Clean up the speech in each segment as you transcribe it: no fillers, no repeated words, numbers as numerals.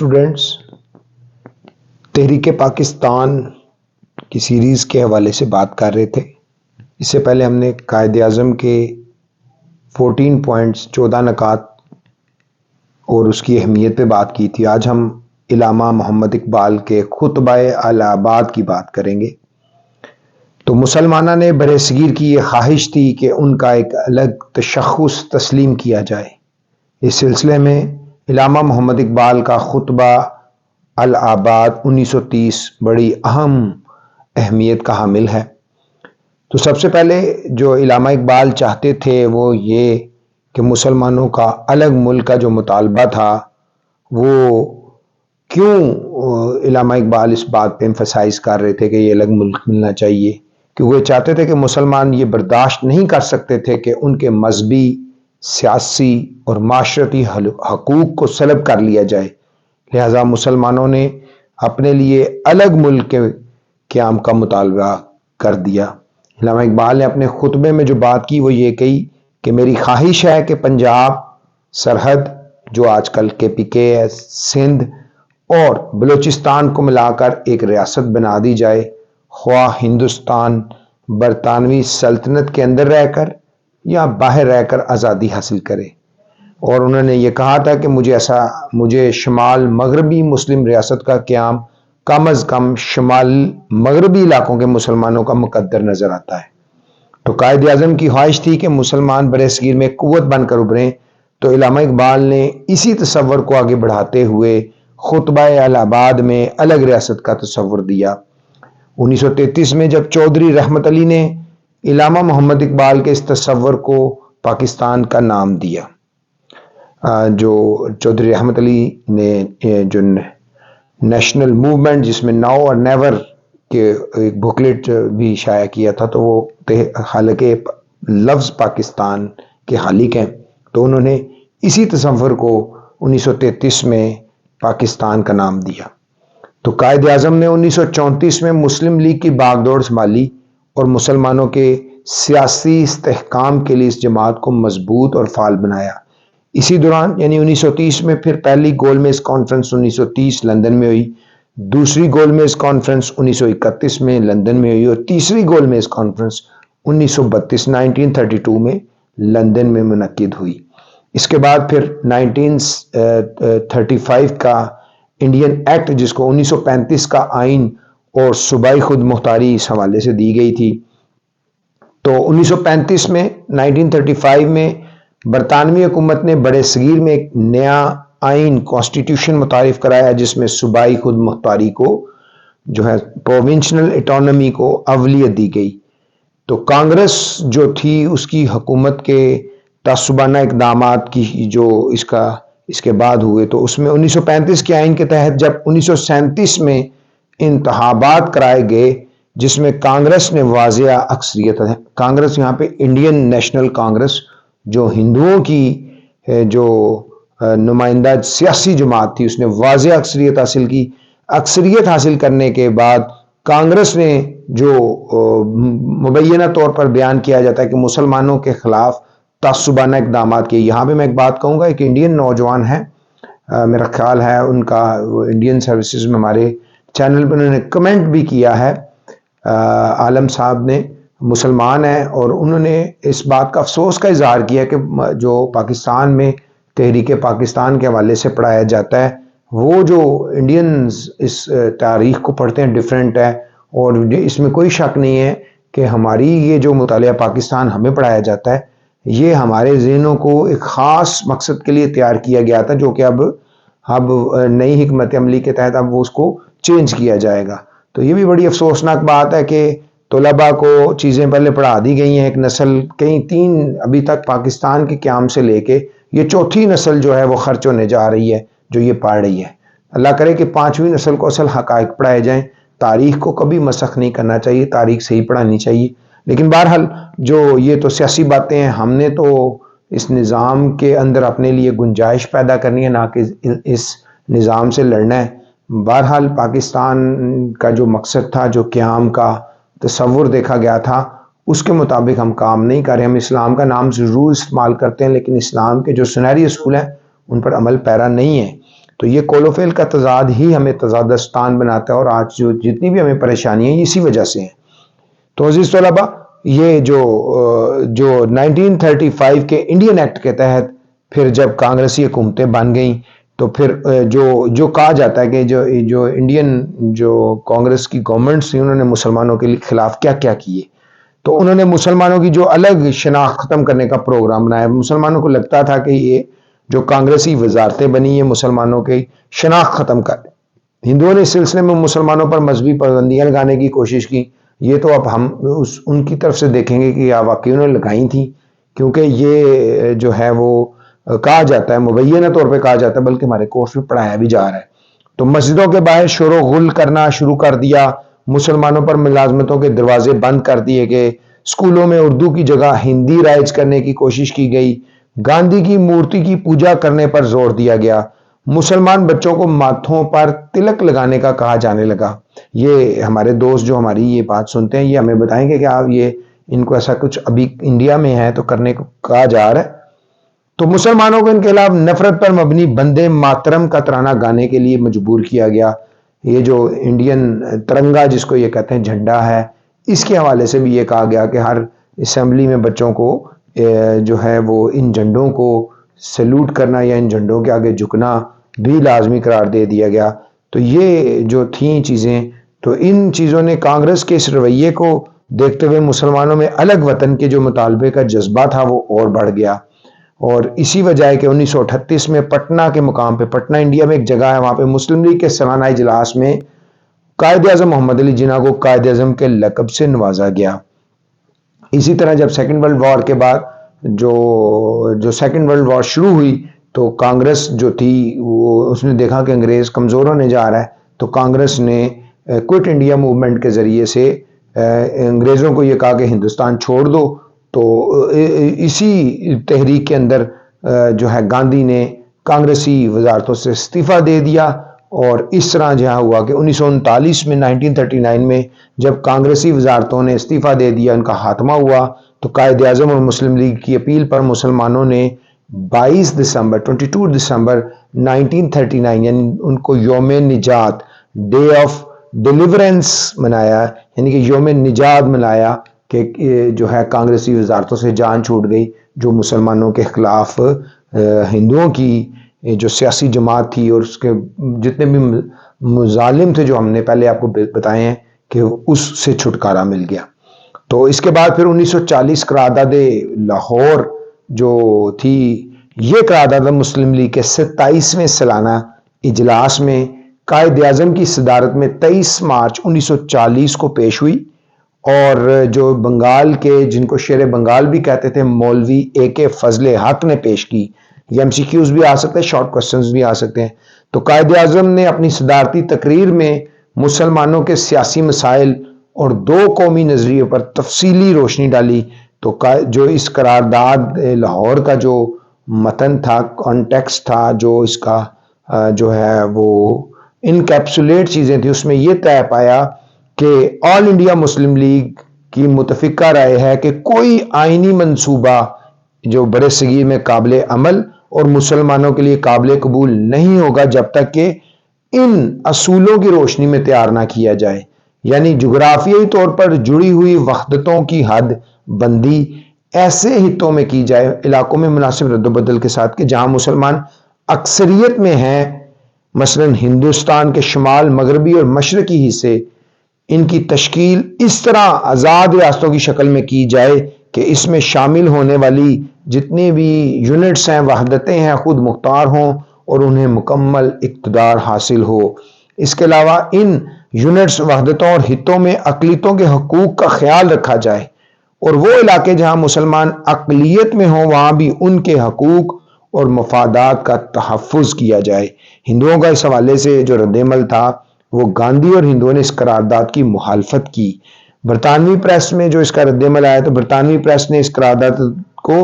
Students, تحریک پاکستان کی series کے حوالے سے بات کر رہے تھے۔ اس سے پہلے ہم نے قائد اعظم کے 14 پوائنٹس 14 نکات اور اس کی اہمیت پہ بات کی تھی۔ آج ہم علامہ محمد اقبال کے خطبہ الہٰباد کی بات کریں گے۔ تو مسلمانوں نے برِ صغیر کی یہ خواہش تھی کہ ان کا ایک الگ تشخص تسلیم کیا جائے۔ اس سلسلے میں علامہ محمد اقبال کا خطبہ الہٰباد 1930 بڑی اہم اہمیت کا حامل ہے۔ تو سب سے پہلے جو علامہ اقبال چاہتے تھے وہ یہ کہ مسلمانوں کا الگ ملک کا جو مطالبہ تھا وہ کیوں علامہ اقبال اس بات پہ ایمفسائز کر رہے تھے کہ یہ الگ ملک ملنا چاہیے، کیونکہ وہ چاہتے تھے کہ مسلمان یہ برداشت نہیں کر سکتے تھے کہ ان کے مذہبی، سیاسی اور معاشرتی حقوق کو سلب کر لیا جائے۔ لہذا مسلمانوں نے اپنے لیے الگ ملک کے قیام کا مطالبہ کر دیا۔ علامہ اقبال نے اپنے خطبے میں جو بات کی وہ یہ کہی کہ میری خواہش ہے کہ پنجاب سرحد جو آج کل KPK ہے، سندھ اور بلوچستان کو ملا کر ایک ریاست بنا دی جائے، خواہ ہندوستان برطانوی سلطنت کے اندر رہ کر یا باہر رہ کر آزادی حاصل کرے۔ اور انہوں نے یہ کہا تھا کہ مجھے شمال مغربی مسلم ریاست کا قیام کم از کم شمال مغربی علاقوں کے مسلمانوں کا مقدر نظر آتا ہے۔ تو قائد اعظم کی خواہش تھی کہ مسلمان برِ صغیر میں قوت بن کر ابھریں، تو علامہ اقبال نے اسی تصور کو آگے بڑھاتے ہوئے خطبہ الہٰباد میں الگ ریاست کا تصور دیا۔ 1933 میں جب چودھری رحمت علی نے علامہ محمد اقبال کے اس تصور کو پاکستان کا نام دیا، جو چودھری رحمت علی نے جو نیشنل موومنٹ جس میں ناؤ اور نیور کے ایک بکلیٹ بھی شائع کیا تھا، تو وہ حالانکہ لفظ پاکستان کے خالق ہیں، تو انہوں نے اسی تصور کو 1933 میں پاکستان کا نام دیا۔ تو قائد اعظم نے 1934 میں مسلم لیگ کی باغ دوڑ سنبھالی اور مسلمانوں کے سیاسی استحکام کے لیے اس جماعت کو مضبوط اور فعال بنایا۔ اسی دوران یعنی 1930 میں پھر پہلی گول میز کانفرنس 1930 لندن میں ہوئی، دوسری گول میز کانفرنس 1931 میں لندن میں ہوئی اور تیسری گول میز کانفرنس 1932 میں لندن میں منعقد ہوئی۔ اس کے بعد پھر 1935 کا انڈین ایکٹ جس کو 1935 کا آئین اور صوبائی خود مختاری اس حوالے سے دی گئی تھی، تو 1935 میں 1935 میں برطانوی حکومت نے برِ صغیر میں ایک نیا آئین کانسٹیٹیوشن متعارف کرایا جس میں صوبائی خود مختاری کو جو ہے پروونشنل اٹانومی کو اولویت دی گئی۔ تو کانگریس جو تھی اس کی حکومت کے تعصبانہ اقدامات کی جو اس کے بعد ہوئے، تو اس میں 1935 کے آئین کے تحت جب 1937 میں انتخابات کرائے گئے جس میں کانگریس نے واضح اکثریت ہے، کانگریس یہاں پہ انڈین نیشنل کانگریس جو ہندوؤں کی جو نمائندہ سیاسی جماعت تھی، اس نے واضح اکثریت حاصل کی۔ اکثریت حاصل کرنے کے بعد کانگریس نے جو مبینہ طور پر بیان کیا جاتا ہے کہ مسلمانوں کے خلاف تعصبانہ اقدامات کیے۔ یہاں پہ میں ایک بات کہوں گا، ایک انڈین نوجوان ہے، میرا خیال ہے ان کا انڈین سروسز میں ہمارے چینل پہ انہوں نے کمنٹ بھی کیا ہے، عالم صاحب نے، مسلمان ہیں، اور انہوں نے اس بات کا افسوس کا اظہار کیا کہ جو پاکستان میں تحریک پاکستان کے حوالے سے پڑھایا جاتا ہے وہ جو انڈینز اس تاریخ کو پڑھتے ہیں ڈیفرنٹ ہے، اور اس میں کوئی شک نہیں ہے کہ ہماری یہ جو مطالعہ پاکستان ہمیں پڑھایا جاتا ہے یہ ہمارے ذہنوں کو ایک خاص مقصد کے لیے تیار کیا گیا تھا، جو کہ اب نئی حکمت عملی کے تحت اب وہ اس کو چینج کیا جائے گا۔ تو یہ بھی بڑی افسوسناک بات ہے کہ طلباء کو چیزیں پہلے پڑھا دی گئی ہیں، ایک نسل کئی 3 ابھی تک پاکستان کے قیام سے لے کے یہ 4تھی نسل جو ہے وہ خرچ ہونے جا رہی ہے جو یہ پڑھ رہی ہے۔ اللہ کرے کہ 5ویں نسل کو اصل حقائق پڑھائے جائیں، تاریخ کو کبھی مسخ نہیں کرنا چاہیے، تاریخ سے ہی پڑھانی چاہیے۔ لیکن بہرحال جو یہ تو سیاسی باتیں ہیں، ہم نے تو اس نظام کے اندر اپنے لیے گنجائش پیدا کرنی ہے، نہ کہ اس نظام سے لڑنا ہے۔ بہرحال پاکستان کا جو مقصد تھا، جو قیام کا تصور دیکھا گیا تھا، اس کے مطابق ہم کام نہیں کر رہے۔ ہم اسلام کا نام ضرور استعمال کرتے ہیں لیکن اسلام کے جو سنہری اصول ہیں ان پر عمل پیرا نہیں ہے۔ تو یہ کولوفیل کا تضاد ہی ہمیں تضادستان بناتا ہے، اور آج جو جتنی بھی ہمیں پریشانی ہیں اسی وجہ سے ہیں۔ تو عزیز طلباء، یہ جو 1935 کے انڈین ایکٹ کے تحت پھر جب کانگریسی حکومتیں بن گئیں تو پھر جو کہا جاتا ہے کہ جو انڈین جو کانگریس کی گورنمنٹس تھی انہوں نے مسلمانوں کے خلاف کیا کیا کیے، تو انہوں نے مسلمانوں کی جو الگ شناخت ختم کرنے کا پروگرام بنایا۔ مسلمانوں کو لگتا تھا کہ یہ جو کانگریسی وزارتیں بنی یہ مسلمانوں کی شناخت ختم کر دیں۔ ہندوؤں نے اس سلسلے میں مسلمانوں پر مذہبی پابندیاں لگانے کی کوشش کی، یہ تو اب ہم ان کی طرف سے دیکھیں گے کہ واقعی انہوں نے لگائی تھیں، کیونکہ یہ جو ہے وہ کہا جاتا ہے، مبینہ طور پہ کہا جاتا ہے، بلکہ ہمارے کورس میں پڑھایا بھی جا رہا ہے۔ تو مسجدوں کے باہر شور و غل کرنا شروع کر دیا، مسلمانوں پر ملازمتوں کے دروازے بند کر دیے گئے، اسکولوں میں اردو کی جگہ ہندی رائج کرنے کی کوشش کی گئی، گاندھی کی مورتی کی پوجا کرنے پر زور دیا گیا، مسلمان بچوں کو ماتھوں پر تلک لگانے کا کہا جانے لگا۔ یہ ہمارے دوست جو ہماری یہ بات سنتے ہیں یہ ہمیں بتائیں گے کہ آپ یہ ان کو ایسا کچھ ابھی انڈیا میں ہے تو کرنے کو کہا جا رہا ہے۔ تو مسلمانوں کو ان کے خلاف نفرت پر مبنی بندے ماترم کا ترانہ گانے کے لیے مجبور کیا گیا۔ یہ جو انڈین ترنگا جس کو یہ کہتے ہیں جھنڈا ہے، اس کے حوالے سے بھی یہ کہا گیا کہ ہر اسمبلی میں بچوں کو جو ہے وہ ان جھنڈوں کو سیلوٹ کرنا یا ان جھنڈوں کے آگے جھکنا بھی لازمی قرار دے دیا گیا۔ تو یہ جو تھیں چیزیں، تو ان چیزوں نے کانگریس کے اس رویے کو دیکھتے ہوئے مسلمانوں میں الگ وطن کے جو مطالبے کا جذبہ تھا وہ اور بڑھ گیا، اور اسی وجہ ہے کہ 1938 میں پٹنہ کے مقام پہ، پٹنہ انڈیا میں ایک جگہ ہے، وہاں پہ مسلم لیگ کے سالانہ اجلاس میں قائد اعظم محمد علی جناح کو قائد اعظم کے لقب سے نوازا گیا۔ اسی طرح جب سیکنڈ ورلڈ وار کے بعد جو سیکنڈ ورلڈ وار شروع ہوئی تو کانگریس جو تھی وہ اس نے دیکھا کہ انگریز کمزور ہونے جا رہا ہے، تو کانگریس نے کوئٹ انڈیا موومنٹ کے ذریعے سے انگریزوں کو یہ کہا کہ ہندوستان چھوڑ دو۔ تو اسی تحریک کے اندر جو ہے گاندھی نے کانگریسی وزارتوں سے استعفیٰ دے دیا، اور اس طرح جو ہوا کہ 1939 میں 1939 میں جب کانگریسی وزارتوں نے استعفیٰ دے دیا، ان کا خاتمہ ہوا، تو قائد اعظم اور مسلم لیگ کی اپیل پر مسلمانوں نے 22 دسمبر 1939 یعنی ان کو یوم نجات، ڈے آف ڈیلیورنس منایا، یعنی کہ یوم نجات منایا کہ جو ہے کانگریسی وزارتوں سے جان چھوٹ گئی، جو مسلمانوں کے خلاف ہندوؤں کی جو سیاسی جماعت تھی اور اس کے جتنے بھی مظالم تھے جو ہم نے پہلے آپ کو بتائے ہیں کہ اس سے چھٹکارا مل گیا۔ تو اس کے بعد پھر 1940 قرارداد لاہور جو تھی، یہ قرارداد مسلم لیگ کے 27ویں سالانہ اجلاس میں قائد اعظم کی صدارت میں 23 مارچ 1940 کو پیش ہوئی، اور جو بنگال کے جن کو شیر بنگال بھی کہتے تھے مولوی اے کے فضل حق نے پیش کی۔ یہ ایم سی کیوز بھی آ سکتے ہیں، شارٹ کوسچنز بھی آ سکتے ہیں۔ تو قائد اعظم نے اپنی صدارتی تقریر میں مسلمانوں کے سیاسی مسائل اور دو قومی نظریے پر تفصیلی روشنی ڈالی۔ تو جو اس قرارداد لاہور کا جو متن تھا، کانٹیکسٹ تھا، جو اس کا جو ہے وہ انکیپسولیٹ چیزیں تھیں، اس میں یہ طے پایا کہ آل انڈیا مسلم لیگ کی متفقہ رائے ہے کہ کوئی آئینی منصوبہ جو برے صغیر میں قابل عمل اور مسلمانوں کے لیے قابل قبول نہیں ہوگا جب تک کہ ان اصولوں کی روشنی میں تیار نہ کیا جائے، یعنی جغرافیائی طور پر جڑی ہوئی وحدتوں کی حد بندی ایسے خطوں میں کی جائے، علاقوں میں مناسب رد و بدل کے ساتھ، کہ جہاں مسلمان اکثریت میں ہیں، مثلا ہندوستان کے شمال مغربی اور مشرقی حصے، ان کی تشکیل اس طرح آزاد ریاستوں کی شکل میں کی جائے کہ اس میں شامل ہونے والی جتنی بھی یونٹس ہیں، وحدتیں ہیں، خود مختار ہوں اور انہیں مکمل اقتدار حاصل ہو۔ اس کے علاوہ ان یونٹس، وحدتوں اور خطوں میں اقلیتوں کے حقوق کا خیال رکھا جائے، اور وہ علاقے جہاں مسلمان اقلیت میں ہوں وہاں بھی ان کے حقوق اور مفادات کا تحفظ کیا جائے۔ ہندوؤں کا اس حوالے سے جو رد عمل تھا وہ گاندھی اور ہندوؤں نے اس قرارداد کی مخالفت کی۔ برطانوی پریس میں جو اس کا رد عمل آیا تو برطانوی پریس نے اس قرارداد کو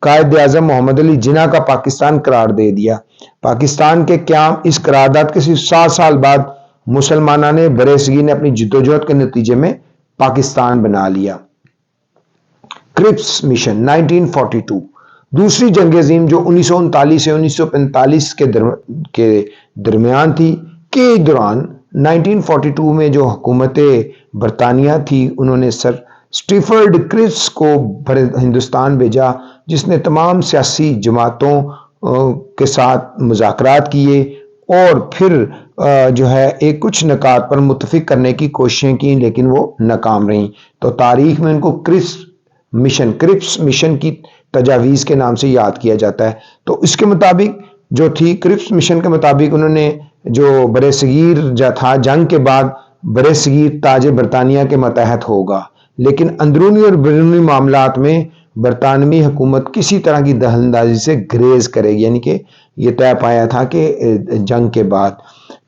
قائد اعظم محمد علی جناح کا پاکستان قرار دے دیا۔ پاکستان کے قیام اس قرارداد کے صرف 7 سال بعد مسلمانوں نے برے صغیر نے اپنی جدوجہد کے نتیجے میں پاکستان بنا لیا۔ کرپس مشن 1942، دوسری جنگ عظیم جو 1939 سے 1945 کے درمیان تھی کے دوران 1942 میں جو حکومت برطانیہ تھی انہوں نے سر اسٹیفرڈ کرپس کو ہندوستان بھیجا، جس نے تمام سیاسی جماعتوں کے ساتھ مذاکرات کیے اور پھر جو ہے ایک کچھ نکات پر متفق کرنے کی کوششیں کی، لیکن وہ ناکام رہیں۔ تو تاریخ میں ان کو کرپس مشن کی تجاویز کے نام سے یاد کیا جاتا ہے۔ تو اس کے مطابق جو تھی کرپس مشن کے مطابق انہوں نے جو برصغیر تھا جنگ کے بعد برصغیر تاج برطانیہ کے ماتحت ہوگا، لیکن اندرونی اور بیرونی معاملات میں برطانوی حکومت کسی طرح کی دخل اندازی سے گریز کرے گی، یعنی کہ یہ طے پایا تھا کہ جنگ کے بعد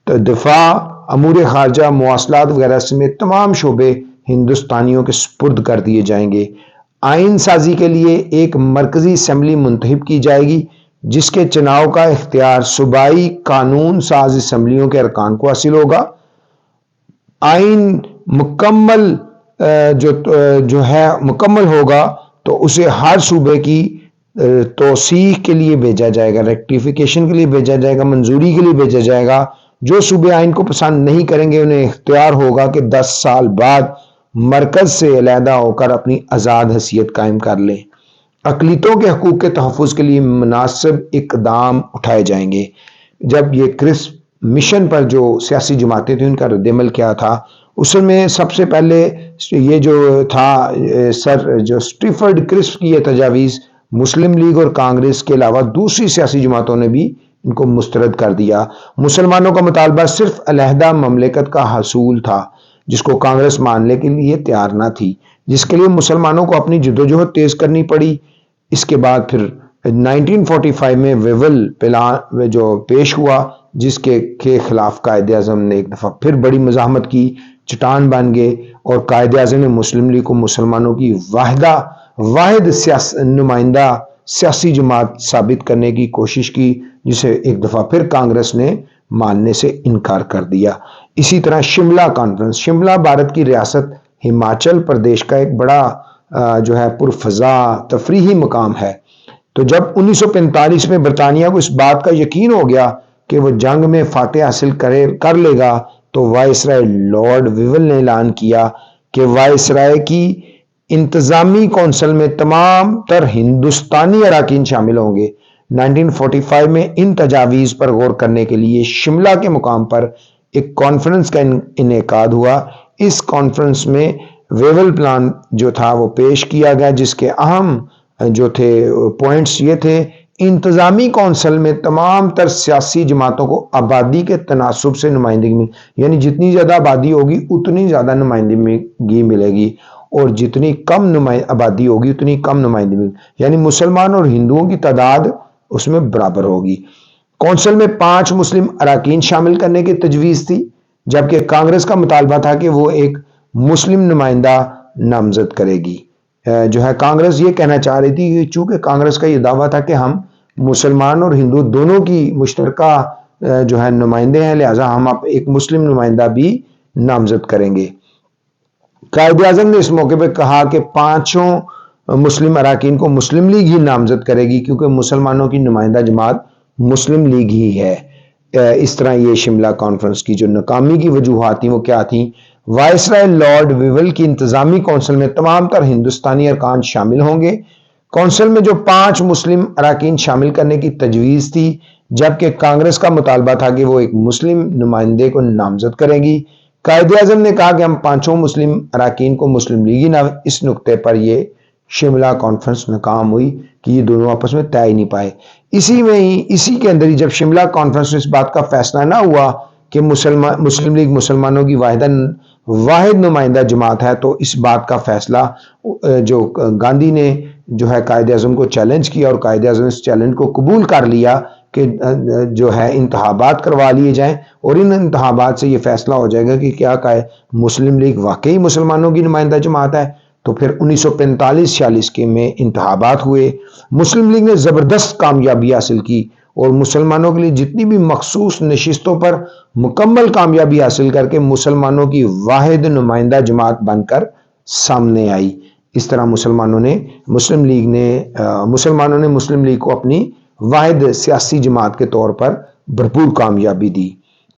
تو دفاع، امور خارجہ، مواصلات وغیرہ سمیت تمام شعبے ہندوستانیوں کے سپرد کر دیے جائیں گے۔ آئین سازی کے لیے ایک مرکزی اسمبلی منتخب کی جائے گی، جس کے چناؤ کا اختیار صوبائی قانون ساز اسمبلیوں کے ارکان کو حاصل ہوگا۔ آئین مکمل ہوگا تو اسے ہر صوبے کی توثیق کے لیے بھیجا جائے گا، ریکٹیفیکیشن کے لیے بھیجا جائے گا، منظوری کے لیے بھیجا جائے گا۔ جو صوبے آئین کو پسند نہیں کریں گے انہیں اختیار ہوگا کہ 10 سال بعد مرکز سے علیحدہ ہو کر اپنی آزاد حیثیت قائم کر لیں۔ اقلیتوں کے حقوق کے تحفظ کے لیے مناسب اقدام اٹھائے جائیں گے۔ جب یہ کرپس مشن پر جو سیاسی جماعتیں تھیں ان کا رد عمل کیا تھا، اس میں سب سے پہلے یہ جو تھا سر جو اسٹیفرڈ کرپس کی یہ تجاویز مسلم لیگ اور کانگریس کے علاوہ دوسری سیاسی جماعتوں نے بھی ان کو مسترد کر دیا۔ مسلمانوں کا مطالبہ صرف علیحدہ مملکت کا حصول تھا، جس کو کانگریس ماننے کے لیے تیار نہ تھی، جس کے لیے مسلمانوں کو اپنی جدوجہد تیز کرنی پڑی۔ اس کے بعد پھر 1945 میں ویول پلان جو پیش ہوا، جس کے خلاف قائد اعظم نے ایک دفعہ پھر بڑی مزاحمت کی، چٹان بن گئے اور قائد اعظم نے مسلم لیگ کو مسلمانوں کی واحد نمائندہ سیاسی جماعت ثابت کرنے کی کوشش کی، جسے ایک دفعہ پھر کانگریس نے ماننے سے انکار کر دیا۔ اسی طرح شملہ کانفرنس، شملہ بھارت کی ریاست ہماچل پردیش کا ایک بڑا جو ہے پرفضا تفریحی مقام ہے۔ تو جب 1945 میں برطانیہ کو اس بات کا یقین ہو گیا کہ وہ جنگ میں فتح حاصل کر لے گا، تو وائسرائے لارڈ ویول نے اعلان کیا کہ وائسرائے کی انتظامی کونسل میں تمام تر ہندوستانی اراکین شامل ہوں گے۔ 1945 میں ان تجاویز پر غور کرنے کے لیے شملہ کے مقام پر ایک کانفرنس کا انعقاد ہوا۔ اس کانفرنس میں ویول پلان جو تھا وہ پیش کیا گیا، جس کے اہم جو تھے پوائنٹس یہ تھے: انتظامی کونسل میں تمام تر سیاسی جماعتوں کو آبادی کے تناسب سے نمائندگی ملے، یعنی جتنی زیادہ آبادی ہوگی اتنی زیادہ نمائندگی ملے گی، اور جتنی کم آبادی ہوگی اتنی کم نمائندگی ملے گی، یعنی مسلمان اور ہندوؤں کی تعداد اس میں برابر ہوگی۔ کونسل میں 5 مسلم اراکین شامل کرنے کی تجویز تھی، جبکہ کانگریس کا مطالبہ تھا کہ وہ ایک مسلم نمائندہ نامزد کرے گی۔ جو ہے کانگریس یہ کہنا چاہ رہی تھی کہ چونکہ کانگریس کا یہ دعویٰ تھا کہ ہم مسلمان اور ہندو دونوں کی مشترکہ جو ہے نمائندے ہیں، لہذا ہم ایک مسلم نمائندہ بھی نامزد کریں گے۔ قائد اعظم نے اس موقع پہ کہا کہ 5 مسلم اراکین کو مسلم لیگ ہی نامزد کرے گی، کیونکہ مسلمانوں کی نمائندہ جماعت مسلم لیگ ہی ہے۔ اس طرح یہ شملہ کانفرنس کی جو ناکامی کی وجوہات تھیں وہ کیا تھیں؟ وائسرائے لارڈ ویول کی انتظامی کونسل میں تمام تر ہندوستانی ارکان شامل ہوں گے۔ کونسل میں جو 5 مسلم اراکین شامل کرنے کی تجویز تھی، جبکہ کانگریس کا مطالبہ تھا کہ وہ ایک مسلم نمائندے کو نامزد کرے گی۔ قائد اعظم نے کہا کہ ہم 5 مسلم اراکین کو مسلم لیگی نہ، اس نقطے پر یہ شملہ کانفرنس ناکام ہوئی کہ یہ دونوں آپس میں طے ہی نہیں پائے۔ اسی کے اندر ہی جب شملہ کانفرنس میں اس بات کا فیصلہ نہ ہوا کہ مسلم لیگ مسلمانوں کی واحد نمائندہ جماعت ہے، تو اس بات کا فیصلہ جو گاندھی نے جو ہے قائد اعظم کو چیلنج کیا، اور قائد اعظم نے اس چیلنج کو قبول کر لیا کہ جو ہے انتخابات کروا لیے جائیں، اور ان انتخابات سے یہ فیصلہ ہو جائے گا کہ کیا مسلم لیگ واقعی مسلمانوں کی نمائندہ جماعت ہے۔ تو پھر 1945-46 کے میں انتخابات ہوئے۔ مسلم لیگ نے زبردست کامیابی حاصل کی اور مسلمانوں کے لیے جتنی بھی مخصوص نشستوں پر مکمل کامیابی حاصل کر کے مسلمانوں کی واحد نمائندہ جماعت بن کر سامنے آئی۔ اس طرح مسلمانوں نے مسلم لیگ کو اپنی واحد سیاسی جماعت کے طور پر بھرپور کامیابی دی